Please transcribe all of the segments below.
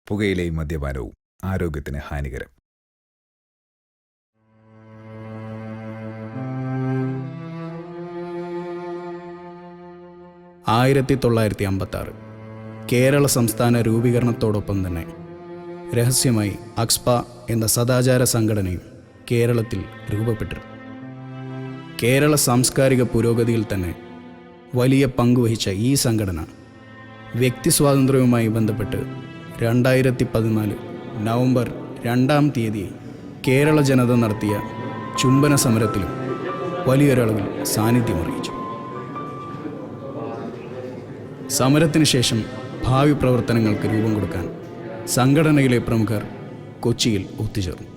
പുകയിലയും മദ്യപാനവും ആരോഗ്യത്തിന് ഹാനികരം. കേരള സംസ്ഥാന രൂപീകരണത്തോടൊപ്പം തന്നെ രഹസ്യമായി അക്സ്പ എന്ന സദാചാര സംഘടനയും കേരളത്തിൽ രൂപപ്പെട്ടിരുന്നു. കേരള സാംസ്കാരിക പുരോഗതിയിൽ തന്നെ വലിയ പങ്കുവഹിച്ച ഈ സംഘടന വ്യക്തി സ്വാതന്ത്ര്യവുമായി ബന്ധപ്പെട്ട് 2014 നവംബർ 2 കേരള ജനത നടത്തിയ ചുംബന സമരത്തിലും വലിയൊരളവിൽ സാന്നിധ്യമറിയിച്ചു. സമരത്തിന് ശേഷം ഭാവി പ്രവർത്തനങ്ങൾക്ക് രൂപം കൊടുക്കാൻ സംഘടനയിലെ പ്രമുഖർ കൊച്ചിയിൽ ഒത്തുചേർന്നു.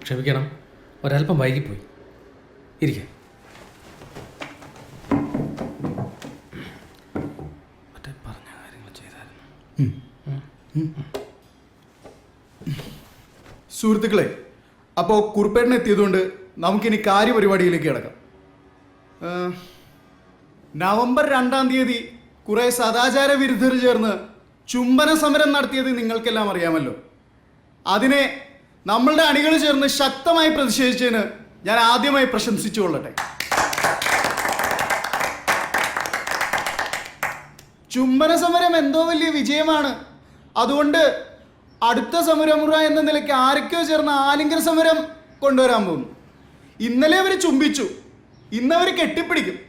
ക്ഷമിക്കണം, ഒരല്പം വൈകിപ്പോയി. ഇരിക്കെ. മറ്റേ പറഞ്ഞ കാര്യങ്ങൾ ചെയ്തായിരുന്നു. സുഹൃത്തുക്കളെ, അപ്പോൾ കുറുപ്പേട്ടൻ എത്തിയതുകൊണ്ട് നമുക്കിനി കാര്യപരിപാടിയിലേക്ക് കിടക്കാം. നവംബർ 2 കുറേ സദാചാര വിരുദ്ധർ ചേർന്ന് ചുംബന സമരം നടത്തിയത് നിങ്ങൾക്കെല്ലാം അറിയാമല്ലോ. അതിനെ നമ്മളുടെ അണികൾ ചേർന്ന് ശക്തമായി പ്രതിഷേധിച്ചതിന് ഞാൻ ആദ്യമായി പ്രശംസിച്ചു കൊള്ളട്ടെ. ചുംബന സമരം എന്തോ വലിയ വിജയമാണ്. അതുകൊണ്ട് അടുത്ത സമരമുറ എന്ന നിലയ്ക്ക് ആരൊക്കെയോ ചേർന്ന് ആലിംഗന സമരം കൊണ്ടുവരാൻ പോകുന്നു. ഇന്നലെ അവർ ചുംബിച്ചു, ഇന്നവർ കെട്ടിപ്പിടിക്കും,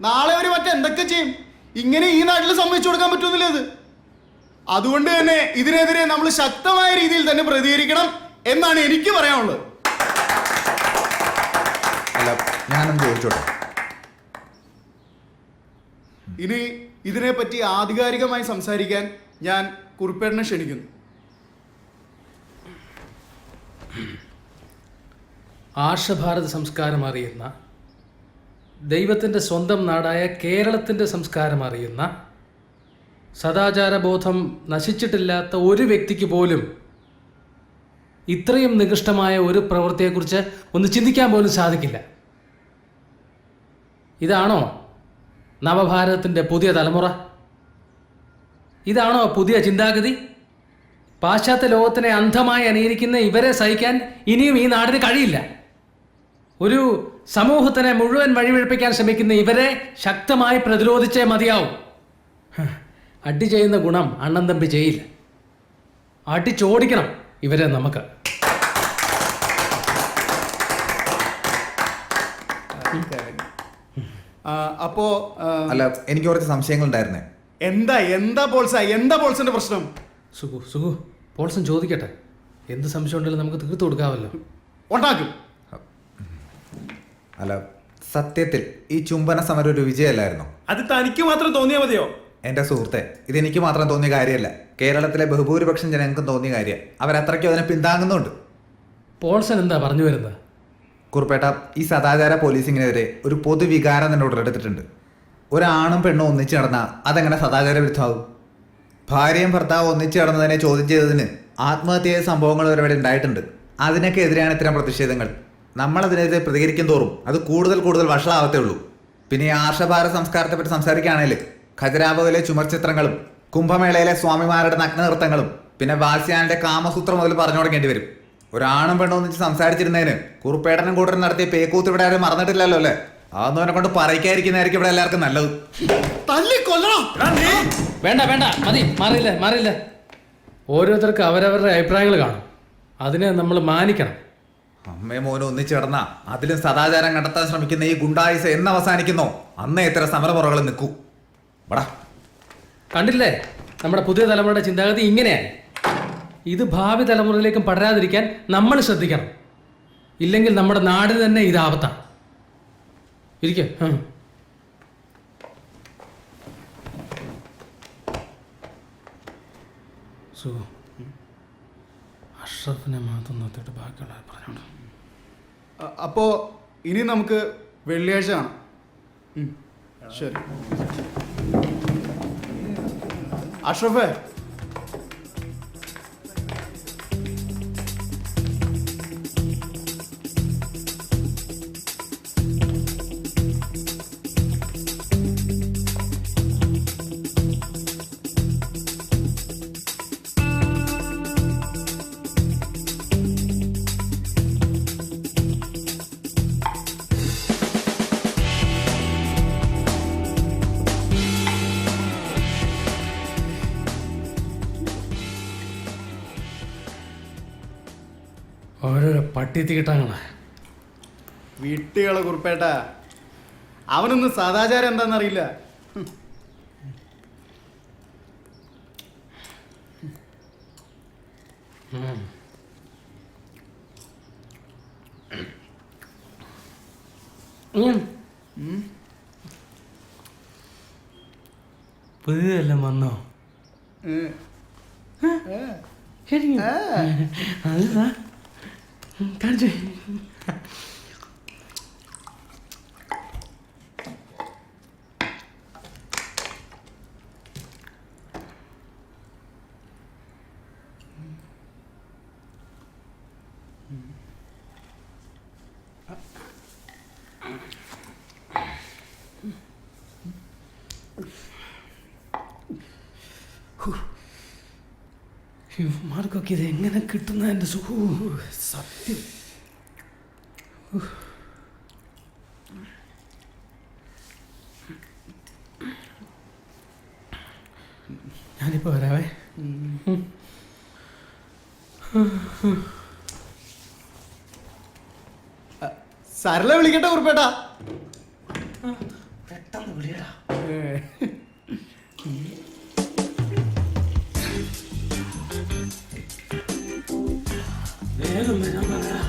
നാളെ അവർ മറ്റെന്തൊക്കെ ചെയ്യും. ഇങ്ങനെ ഈ നാട്ടിൽ സമ്മതിച്ചു കൊടുക്കാൻ പറ്റുന്നില്ല ഇത്. അതുകൊണ്ട് തന്നെ ഇതിനെതിരെ നമ്മൾ ശക്തമായ രീതിയിൽ തന്നെ പ്രതികരിക്കണം എന്നാണ് എനിക്ക് പറയാനുള്ളത്. അല്ല, ഞാനൊന്ന് ചോദിച്ചോട്ടെ. ഇനി ഇതിനെപ്പറ്റി ആധികാരികമായി സംസാരിക്കാൻ ഞാൻ കുറുപ്പേട്ടനെ ക്ഷണിക്കുന്നു. ആർഷഭാരത സംസ്കാരം അറിയുന്ന, ദൈവത്തിൻ്റെ സ്വന്തം നാടായ കേരളത്തിൻ്റെ സംസ്കാരം അറിയുന്ന, സദാചാരബോധം നശിച്ചിട്ടില്ലാത്ത ഒരു വ്യക്തിക്ക് പോലും ഇത്രയും നികൃഷ്ടമായ ഒരു പ്രവൃത്തിയെക്കുറിച്ച് ഒന്ന് ചിന്തിക്കാൻ പോലും സാധിക്കില്ല. ഇതാണോ നവഭാരതത്തിൻ്റെ പുതിയ തലമുറ? ഇതാണോ പുതിയ ചിന്താഗതി? പാശ്ചാത്യ ലോകത്തിനെ അന്ധമായി അനുകരിക്കുന്ന ഇവരെ സഹിക്കാൻ ഇനിയും ഈ നാടിന് കഴിയില്ല. ഒരു സമൂഹത്തിനെ മുഴുവൻ വഴിപിഴപ്പിക്കാൻ ശ്രമിക്കുന്ന ഇവരെ ശക്തമായി പ്രതിരോധിച്ചേ മതിയാവും. അടി ചെയ്യുന്ന ഗുണം അണ്ണൻ തമ്പി ചെയ്യില്ല. അടിച്ചോടിക്കണം ഇവരെ നമുക്ക്. അപ്പോ അല്ല, എനിക്ക് കുറച്ച് സംശയങ്ങളുണ്ടായിരുന്നേ. എന്താ പോൾസിന്റെ പ്രശ്നം? സുഖു പോൾസൺ ചോദിക്കട്ടെ. എന്ത് സംശയം ഉണ്ടെങ്കിലും നമുക്ക് തീർത്തു കൊടുക്കാമല്ലോ. ഉണ്ടാക്കും. അല്ല, സത്യത്തിൽ ഈ ചുംബന സമരം ഒരു വിജയമല്ലായിരുന്നോ? അത് തനിക്ക് മാത്രം തോന്നിയാൽ മതിയോ? എൻ്റെ സുഹൃത്തെ, ഇതെനിക്ക് മാത്രം തോന്നിയ കാര്യമല്ല, കേരളത്തിലെ ബഹുഭൂരിപക്ഷം ജനങ്ങൾക്കും തോന്നിയ കാര്യം. അവരത്രയ്ക്കും അതിനെ പിന്താങ്ങുന്നുണ്ട്. പോൾസൺ എന്താ പറഞ്ഞു വരുന്നത്? കുറുപ്പേട്ട, ഈ സദാചാര പോലീസിങ്ങിനെതിരെ ഒരു പൊതുവികാരം തന്നെ ഉടലെടുത്തിട്ടുണ്ട്. ഒരാണും പെണ്ണും ഒന്നിച്ച് നടന്നാൽ അതെങ്ങനെ സദാചാര വിരുദ്ധമാകും? ഭാര്യയും ഭർത്താവും ഒന്നിച്ച് നടന്നതിനെ ചോദ്യം ചെയ്തതിന് ആത്മഹത്യ ചെയ്ത സംഭവങ്ങൾ വരെ ഇവിടെ ഉണ്ടായിട്ടുണ്ട്. അതിനൊക്കെ എതിരെയാണ് ഇത്തരം പ്രതിഷേധങ്ങൾ. നമ്മളതിനെതിരെ പ്രതികരിക്കും തോറും അത് കൂടുതൽ വഷളാവത്തേ ഉള്ളൂ. പിന്നെ ഈ ആർഷഭാരത സംസ്കാരത്തെ പറ്റി സംസാരിക്കുകയാണെങ്കിൽ ഖജരാബോയിലെ ചുമർ ചിത്രങ്ങളും കുംഭമേളയിലെ സ്വാമിമാരുടെ നഗ്നനൃത്തങ്ങളും പിന്നെ വാത്സ്യായന്റെ കാമസൂത്രം മുതൽ പറഞ്ഞു തുടങ്ങേണ്ടി വരും. ഒരാണും പെണ്ണും ഒന്നിച്ച് സംസാരിച്ചിരുന്നതിന് കുറുപ്പേട്ടനും കൂട്ടരും നടത്തിയ പേക്കൂത്ത് ഇവിടെ ആരും മറന്നിട്ടില്ലല്ലോ അല്ലേ? അതൊന്നും അവനെ കൊണ്ട് പറയിക്കാതിരിക്കുന്നതായിരിക്കും ഇവിടെ എല്ലാവർക്കും നല്ലത്. വേണ്ട മതി, മാറിയില്ല. ഓരോരുത്തർക്ക് അവരവരുടെ അഭിപ്രായങ്ങൾ കാണും, അതിനെ നമ്മൾ മാനിക്കണം. അമ്മയും മോനും ഒന്നിച്ചു കിടന്ന അതിലും സദാചാരം കണ്ടെത്താൻ ശ്രമിക്കുന്ന ഈ ഗുണ്ടായുസ എന്ന് അവസാനിക്കുന്നോ അന്നേ ഇത്തരം സമരമുറകൾ നിൽക്കൂ. വടാ കണ്ടില്ലേ, നമ്മുടെ പുതിയ തലമുറയുടെ ചിന്താഗതി ഇങ്ങനെയാണ്. ഇത് ഭാവി തലമുറയിലേക്കും പടരാതിരിക്കാൻ നമ്മൾ ശ്രദ്ധിക്കണം. ഇല്ലെങ്കിൽ നമ്മുടെ നാടിന് തന്നെ ഇത് ആപത്താണ്. ഇരിക്കും. അഷ്റഫിനെ മാത്രം നിർത്തിയിട്ട് ബാക്കിയുള്ള പറഞ്ഞോളൂ. അപ്പോൾ ഇനി നമുക്ക് വെള്ളിയാഴ്ച കാണാം. ശരി അഷ്റഫേ. ഓരോരോ പട്ടി തീട്ടാങ്ങളാ. വീട്ടുകളെ കുറിപ്പേട്ട, അവനൊന്നും സദാചാരം എന്താണെന്നറിയില്ല. പുതിയതെല്ലാം വന്നോ? അതാ കാണിച്ചേ. ഇവന്മാർക്കൊക്കെ ഇത് എങ്ങനെ കിട്ടുന്ന എൻ്റെ സത്യം. ഞാനിപ്പോ വരാവേ. സരള വിളിക്കട്ടെ കുറിപ്പേട്ടാ. പെട്ടെന്ന് വിളിയടാ. വേഗം വരാൻ പറയാ.